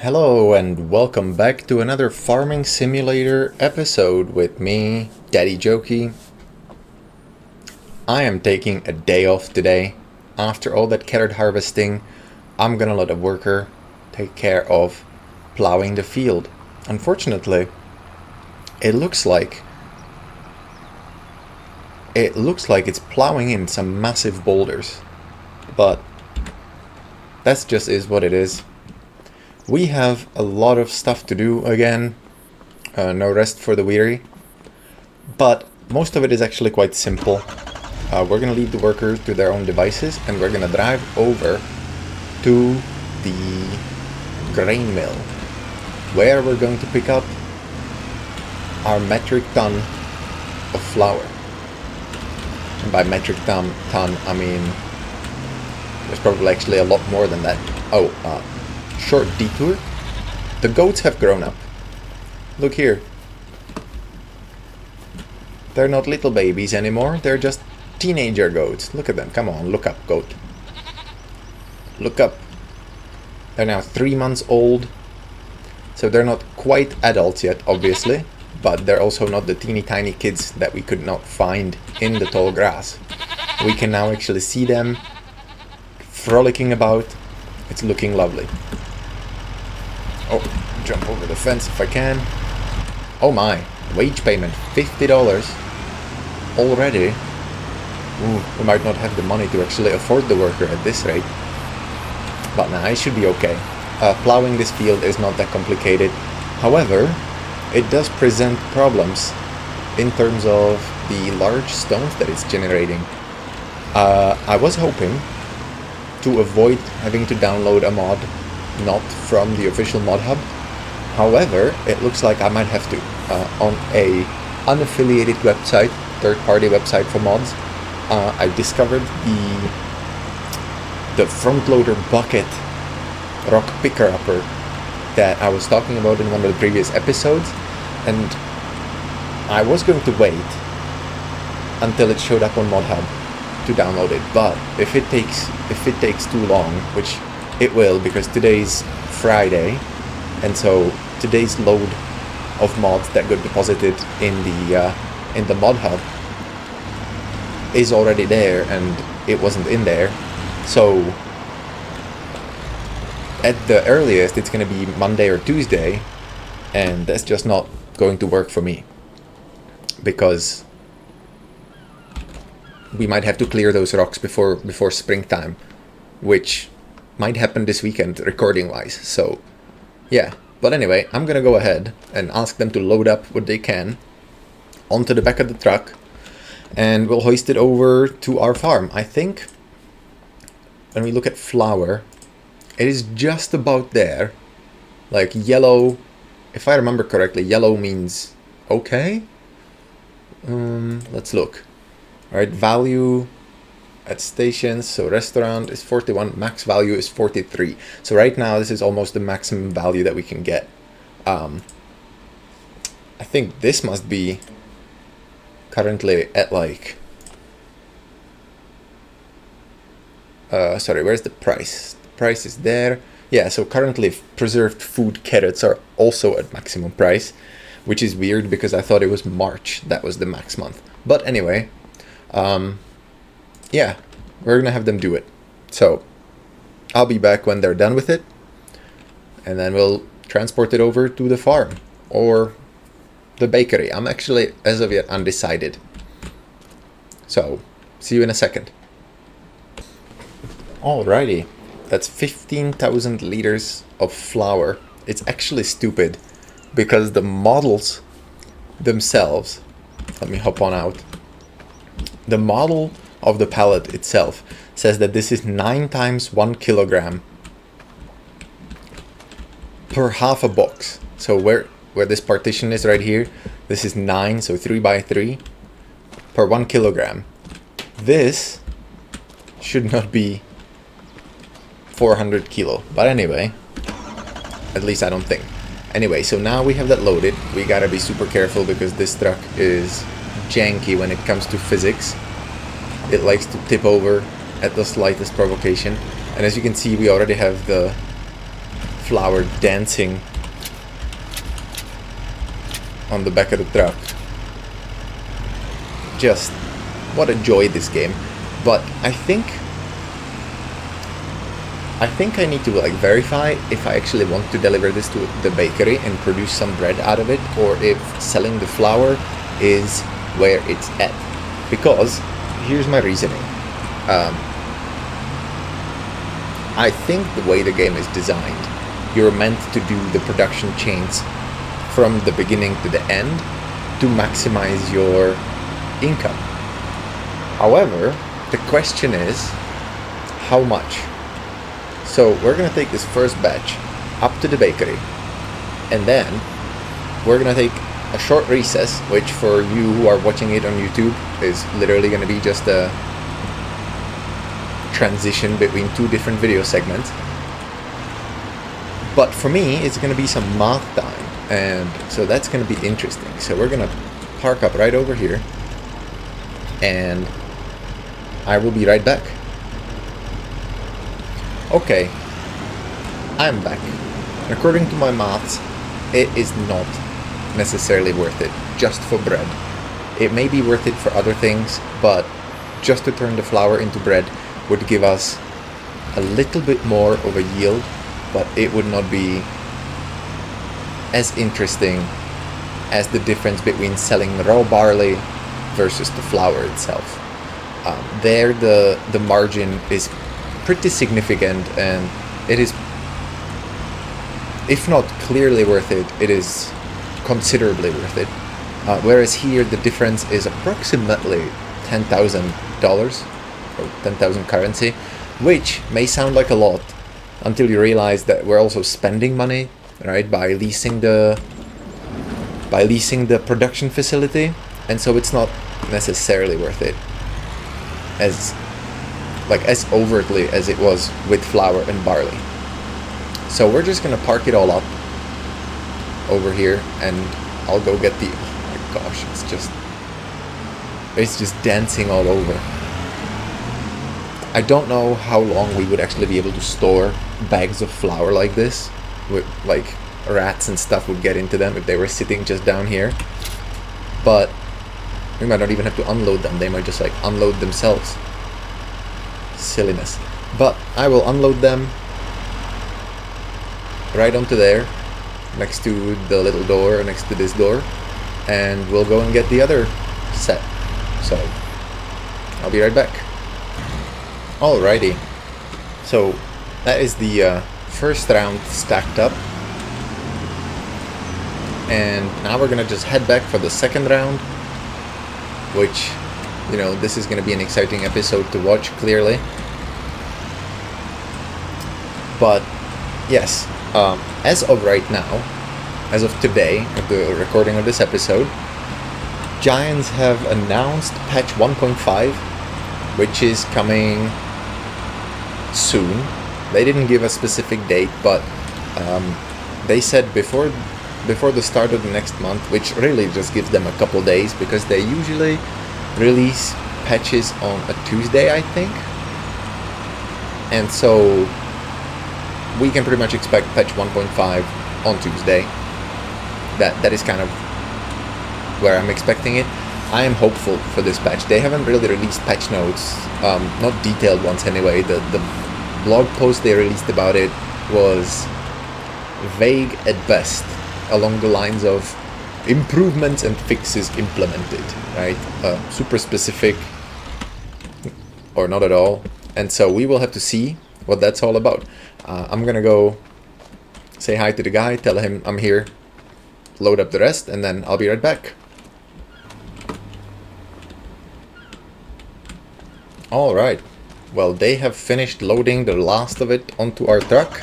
Hello and welcome back to another farming simulator episode with me, Daddy Jokey. I am taking a day off today. After all that carrot harvesting, I'm gonna let a worker take care of plowing the field. Unfortunately, it looks like it's plowing in some massive boulders, but that's just is what it is. We have a lot of stuff to do again, no rest for the weary, but most of it is actually quite simple. We're gonna leave the workers to their own devices and we're gonna drive over to the grain mill, where we're going to pick up our metric ton of flour. And by metric ton I mean there's probably actually a lot more than that. Short detour. The goats have grown up. Look here. They're not little babies anymore, they're just teenager goats. Look at them, come on, look up, goat. Look up. They're now 3 months old. So they're not quite adults yet, obviously, but they're also not the teeny tiny kids that we could not find in the tall grass. We can now actually see them frolicking about. It's looking lovely. Oh, jump over the fence if I can. Oh my, wage payment, $50 already. Ooh, we might not have the money to actually afford the worker at this rate. But nah, it should be okay. Plowing this field is not that complicated. However, it does present problems in terms of the large stones that it's generating. I was hoping to avoid having to download a mod not from the official mod hub. However, it looks like I might have to on a unaffiliated website, third-party website for mods. I discovered the front loader bucket rock picker upper that I was talking about in one of the previous episodes, and I was going to wait until it showed up on mod hub to download it, but if it takes too long, which it will, because today's Friday, and so today's load of mods that got deposited in the mod hub is already there, and it wasn't in there. So at the earliest it's going to be Monday or Tuesday, and that's just not going to work for me, because we might have to clear those rocks before springtime, which might happen this weekend recording wise. So yeah, but anyway, I'm gonna go ahead and ask them to load up what they can onto the back of the truck, and we'll hoist it over to our farm. I think when we look at flour, it is just about there. Like yellow, if I remember correctly, yellow means okay. Let's look. Alright, value at stations, so restaurant is 41, max value is 43. So right now this is almost the maximum value that we can get. I think this must be currently at like... sorry, where's the price? The price is there. Yeah, so currently preserved food carrots are also at maximum price, which is weird because I thought it was March that was the max month. But anyway, yeah, we're gonna have them do it. So I'll be back when they're done with it, and then we'll transport it over to the farm or the bakery. I'm actually as of yet undecided. So see you in a second. Alrighty, that's 15,000 liters of flour. It's actually stupid because the models themselves, let me hop on out. The model of the pallet itself says that this is 9 times 1 kilogram per half a box. So where this partition is right here, this is 9, so 3 by 3 per 1 kilogram. This should not be 400 kilo, but anyway, at least I don't think. Anyway, so now we have that loaded. We gotta be super careful because this truck is janky when it comes to physics. It likes to tip over at the slightest provocation, and as you can see, we already have the flour dancing on the back of the truck. Just what a joy this game. But I think I need to like verify if I actually want to deliver this to the bakery and produce some bread out of it, or if selling the flour is where it's at. Because here's my reasoning. I think the way the game is designed, you're meant to do the production chains from the beginning to the end to maximize your income. However, the question is, how much? So we're gonna take this first batch up to the bakery, and then we're gonna take a short recess, which for you who are watching it on YouTube is literally gonna be just a transition between two different video segments. But for me, it's gonna be some math time, and so that's gonna be interesting. So we're gonna park up right over here, and I will be right back. Okay, I'm back. According to my maths, it is not necessarily worth it just for bread. It may be worth it for other things, but just to turn the flour into bread would give us a little bit more of a yield, but it would not be as interesting as the difference between selling raw barley versus the flour itself. There the margin is pretty significant, and it is, if not clearly worth it, it is considerably worth it. Whereas here the difference is approximately $10,000 or 10,000 currency, which may sound like a lot until you realize that we're also spending money, right, by leasing the production facility, and so it's not necessarily worth it as overtly as it was with flour and barley. So we're just gonna park it all up over here, and I'll go get the, oh my gosh, it's just dancing all over. I don't know how long we would actually be able to store bags of flour like this, with like rats and stuff would get into them if they were sitting just down here, but we might not even have to unload them. They might just like unload themselves. Silliness. But I will unload them right onto there, next to the little door, next to this door, and we'll go and get the other set. So I'll be right back. Alrighty, so that is the first round stacked up, and now we're gonna just head back for the second round, which, you know, this is gonna be an exciting episode to watch, clearly. But yes, as of right now, as of today, at the recording of this episode, Giants have announced patch 1.5, which is coming soon. They didn't give a specific date, but they said before the start of the next month, which really just gives them a couple days, because they usually release patches on a Tuesday, I think, and so we can pretty much expect patch 1.5 on Tuesday. That is kind of where I'm expecting it. I am hopeful for this patch. They haven't really released patch notes, not detailed ones anyway. The blog post they released about it was vague at best, along the lines of improvements and fixes implemented, right? Super specific or not at all. And so we will have to see what that's all about. I'm gonna go say hi to the guy, tell him I'm here, load up the rest, and then I'll be right back. Alright, well, they have finished loading the last of it onto our truck.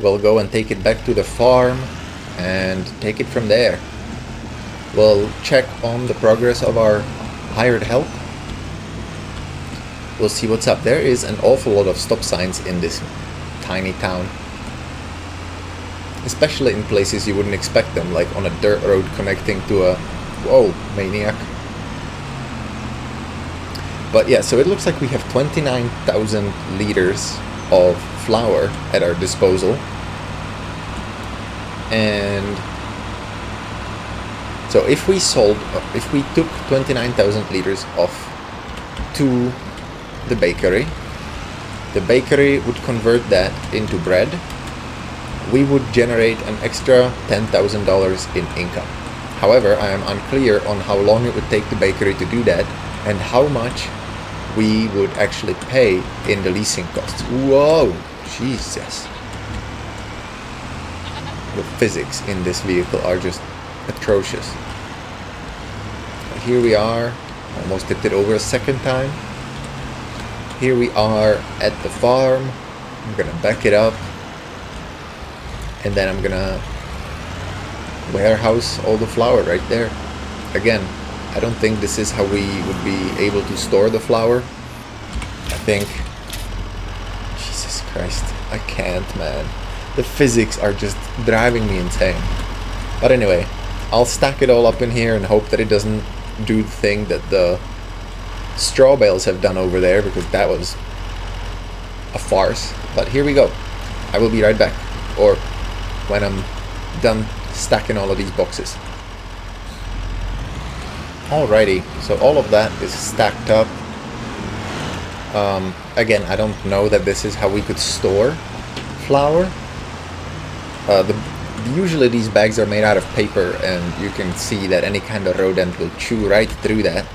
We'll go and take it back to the farm and take it from there. We'll check on the progress of our hired help. We'll see what's up. There is an awful lot of stop signs in this tiny town, especially in places you wouldn't expect them, like on a dirt road connecting to a... Whoa, maniac. But yeah, so it looks like we have 29,000 liters of flour at our disposal, And so if we took 29,000 liters off to the bakery would convert that into bread. We would generate an extra $10,000 in income. However, I am unclear on how long it would take the bakery to do that and how much we would actually pay in the leasing costs. Whoa, Jesus. The physics in this vehicle are just atrocious. Here we are, almost tipped it over a second time. Here we are at the farm. I'm gonna back it up, and then I'm gonna warehouse all the flour right there. Again, I don't think this is how we would be able to store the flour. I think, Jesus Christ, I can't, man. The physics are just driving me insane. But anyway, I'll stack it all up in here and hope that it doesn't do the thing that the straw bales have done over there, because that was a farce. But here we go. I will be right back, or when I'm done stacking all of these boxes. Alrighty, so all of that is stacked up. Again, I don't know that this is how we could store flour. Usually these bags are made out of paper, and you can see that any kind of rodent will chew right through that.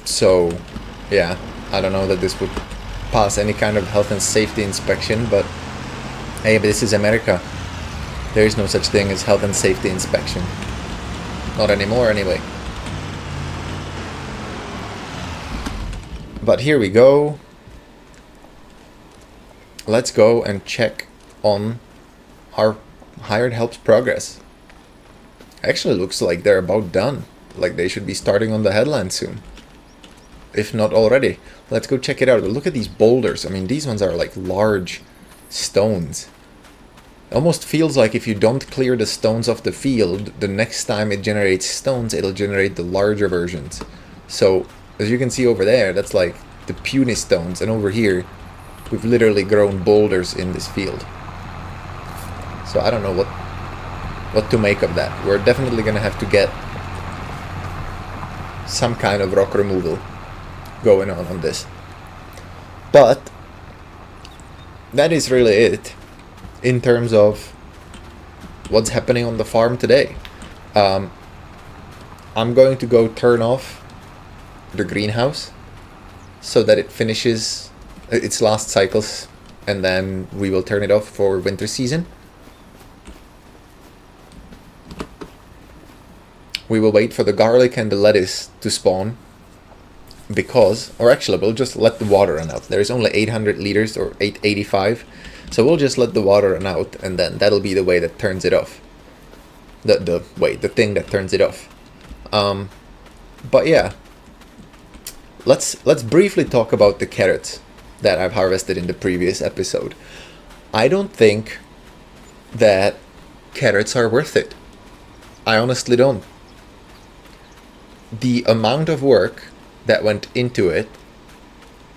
So, yeah, I don't know that this would pass any kind of health and safety inspection, but hey, this is America. There is no such thing as health and safety inspection. Not anymore, anyway. But here we go. Let's go and check on our hired help's progress. Actually looks like they're about done. Like they should be starting on the headland soon, if not already. Let's go check it out. But look at these boulders. I mean, these ones are like large stones. It almost feels like if you don't clear the stones off the field, the next time it generates stones, it'll generate the larger versions. So as you can see over there, that's like the puny stones, and over here we've literally grown boulders in this field. So I don't know what to make of that. We're definitely gonna have to get some kind of rock removal going on this. But that is really it in terms of what's happening on the farm today. I'm going to go turn off the greenhouse so that it finishes its last cycles, and then we will turn it off for winter season. We will wait for the garlic and the lettuce to spawn, because, or actually we'll just let the water run out. There is only 800 liters or 885, so we'll just let the water run out, and then that'll be the way that turns it off. The thing that turns it off. But yeah, let's briefly talk about the carrots that I've harvested in the previous episode. I don't think that carrots are worth it. I honestly don't. The amount of work that went into it,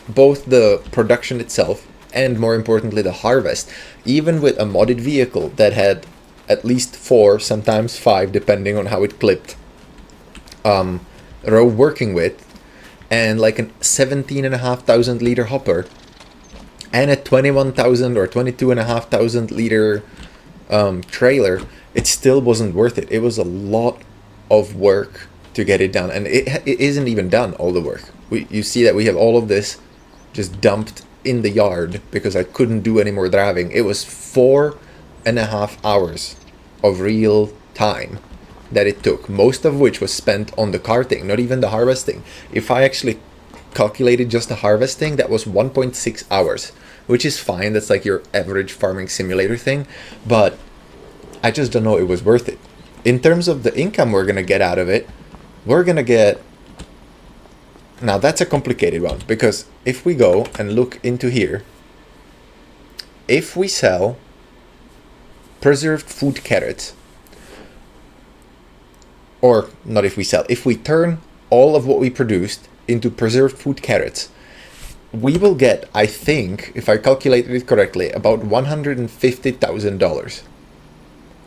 both the production itself and more importantly the harvest, even with a modded vehicle that had at least 4, sometimes 5, depending on how it clipped, row working with, and like a 17,500 liter hopper and a 21,000 or 22,500 liter trailer, it still wasn't worth it. It was a lot of work to get it done, and it isn't even done, all the work. You see that we have all of this just dumped in the yard because I couldn't do any more driving. It was 4.5 hours of real time that it took, most of which was spent on the carting, not even the harvesting. If I actually calculated just the harvesting, that was 1.6 hours, which is fine. That's like your average farming simulator thing, but I just don't know it was worth it. In terms of the income we're gonna get out of it, we're gonna get, now that's a complicated one, because if we go and look into here, if we sell preserved food carrots, or not if we sell, if we turn all of what we produced into preserved food carrots, we will get, I think, if I calculated it correctly, about $150,000.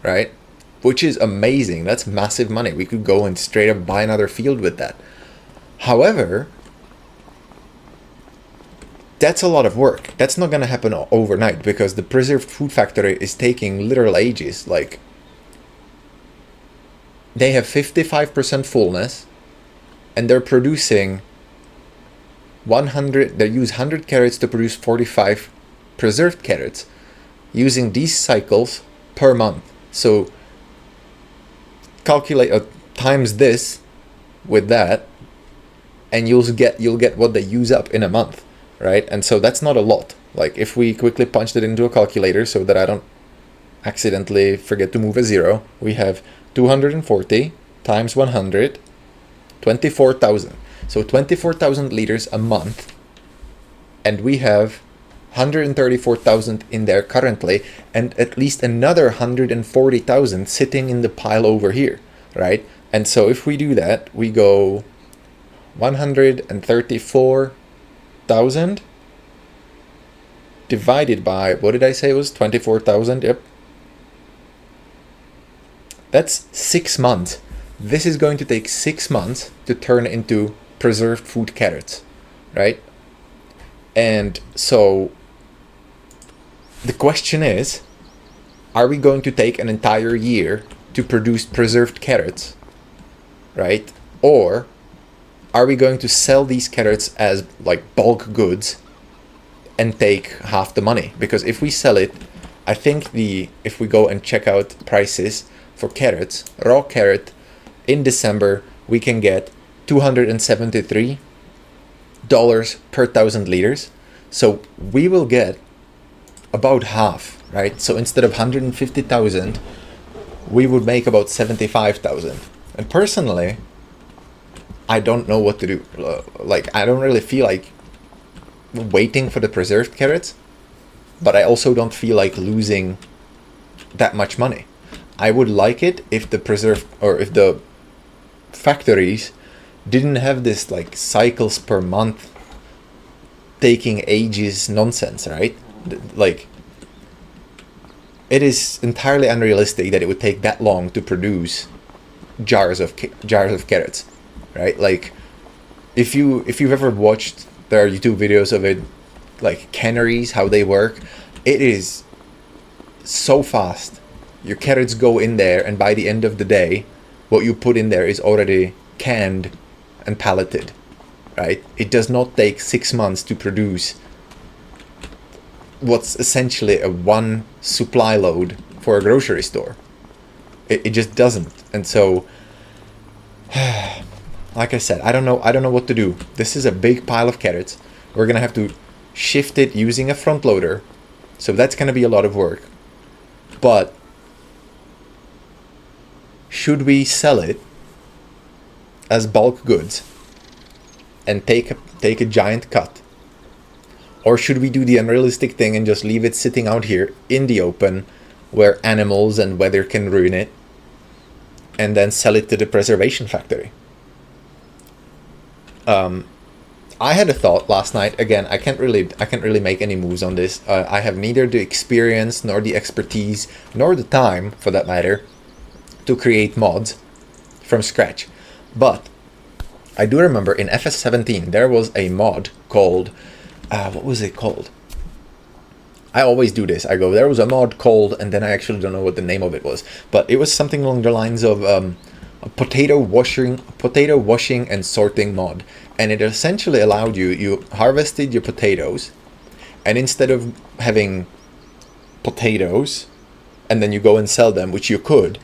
right? Which is amazing. That's massive money. We could go and straight up buy another field with that. However, that's a lot of work. That's not going to happen overnight because the preserved food factory is taking literal ages. Like, they have 55% fullness and they're producing 100, they use 100 carrots to produce 45 preserved carrots using these cycles per month. So calculate times this with that and you'll get what they use up in a month, right? And so that's not a lot. Like, if we quickly punched it into a calculator so that I don't accidentally forget to move a zero, we have 240 times 100, 24,000. So 24,000 liters a month, and we have 134,000 in there currently, and at least another 140,000 sitting in the pile over here, right? And so if we do that, we go 134,000 divided by, what did I say it was? 24,000, yep. That's 6 months. This is going to take 6 months to turn into preserved food carrots, right? And so the question is, are we going to take an entire year to produce preserved carrots, right? Or are we going to sell these carrots as like bulk goods and take half the money? Because if we sell it, I think if we go and check out prices for carrots, raw carrot in December, we can get $273 per 1,000 liters. So we will get about half, right? So instead of 150,000, we would make about 75,000. And personally, I don't know what to do. Like, I don't really feel like waiting for the preserved carrots, but I also don't feel like losing that much money. I would like it if the preserved, or if the factories didn't have this like cycles per month taking ages nonsense, right? Like, it is entirely unrealistic that it would take that long to produce jars of carrots, right? Like, if you've ever watched, there are YouTube videos of it, like canneries, how they work, it is so fast. Your carrots go in there, and by the end of the day, what you put in there is already canned and palleted, right? It does not take 6 months to produce what's essentially a one supply load for a grocery store. It just doesn't. And so, like I said, I don't know what to do. This is a big pile of carrots. We're gonna have to shift it using a front loader, so that's gonna be a lot of work. But should we sell it as bulk goods and take a giant cut? Or should we do the unrealistic thing and just leave it sitting out here in the open where animals and weather can ruin it, and then sell it to the preservation factory? I had a thought last night. Again, I can't really make any moves on this. I have neither the experience nor the expertise nor the time, for that matter, to create mods from scratch. But I do remember in FS17 there was a mod called what was it called? I always do this. I go, there was a mod called, and then I actually don't know what the name of it was, but it was something along the lines of a potato washing and sorting mod. And it essentially allowed you harvested your potatoes, and instead of having potatoes and then you go and sell them, which you could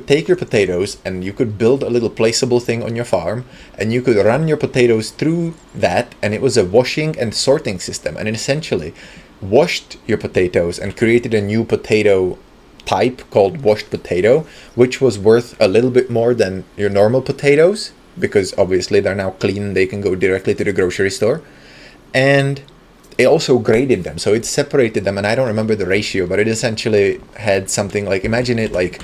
take your potatoes and you could build a little placeable thing on your farm, and you could run your potatoes through that, and it was a washing and sorting system, and it essentially washed your potatoes and created a new potato type called washed potato, which was worth a little bit more than your normal potatoes, because obviously they're now clean, they can go directly to the grocery store. And it also graded them, so it separated them, and I don't remember the ratio, but it essentially had something like, imagine it like,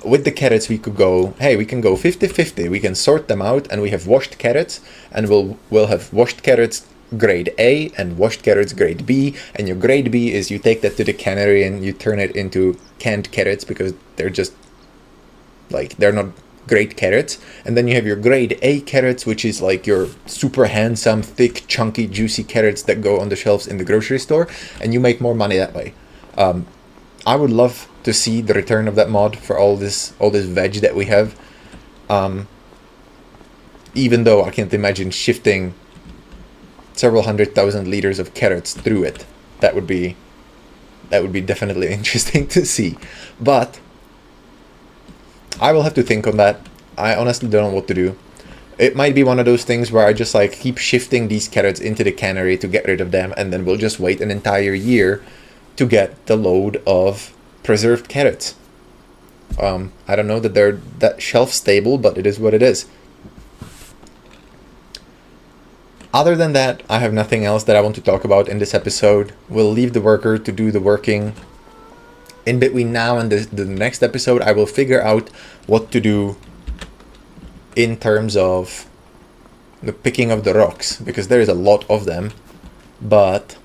with the carrots we could go, hey, we can go 50-50, we can sort them out, and we have washed carrots, and we'll have washed carrots grade A and washed carrots grade B, and your grade B is you take that to the cannery and you turn it into canned carrots because they're just like, they're not great carrots. And then you have your grade A carrots, which is like your super handsome, thick, chunky, juicy carrots that go on the shelves in the grocery store, and you make more money that way. I would love to see the return of that mod for all this veg that we have. Even though I can't imagine shifting several 100,000 liters of carrots through it. That would be definitely interesting to see. But I will have to think on that. I honestly don't know what to do. It might be one of those things where I just like keep shifting these carrots into the cannery to get rid of them, and then we'll just wait an entire year to get the load of preserved carrots. I don't know that they're that shelf stable, but it is what it is. Other than that, I have nothing else that I want to talk about in this episode. We'll leave the worker to do the working. In between now and the next episode, I will figure out what to do in terms of the picking of the rocks, because there is a lot of them. But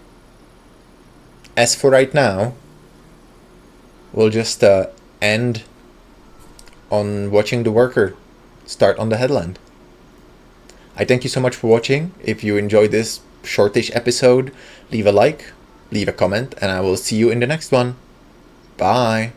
as for right now, we'll just end on watching the worker start on the headland. I thank you so much for watching. If you enjoyed this shortish episode, leave a like, leave a comment, and I will see you in the next one. Bye.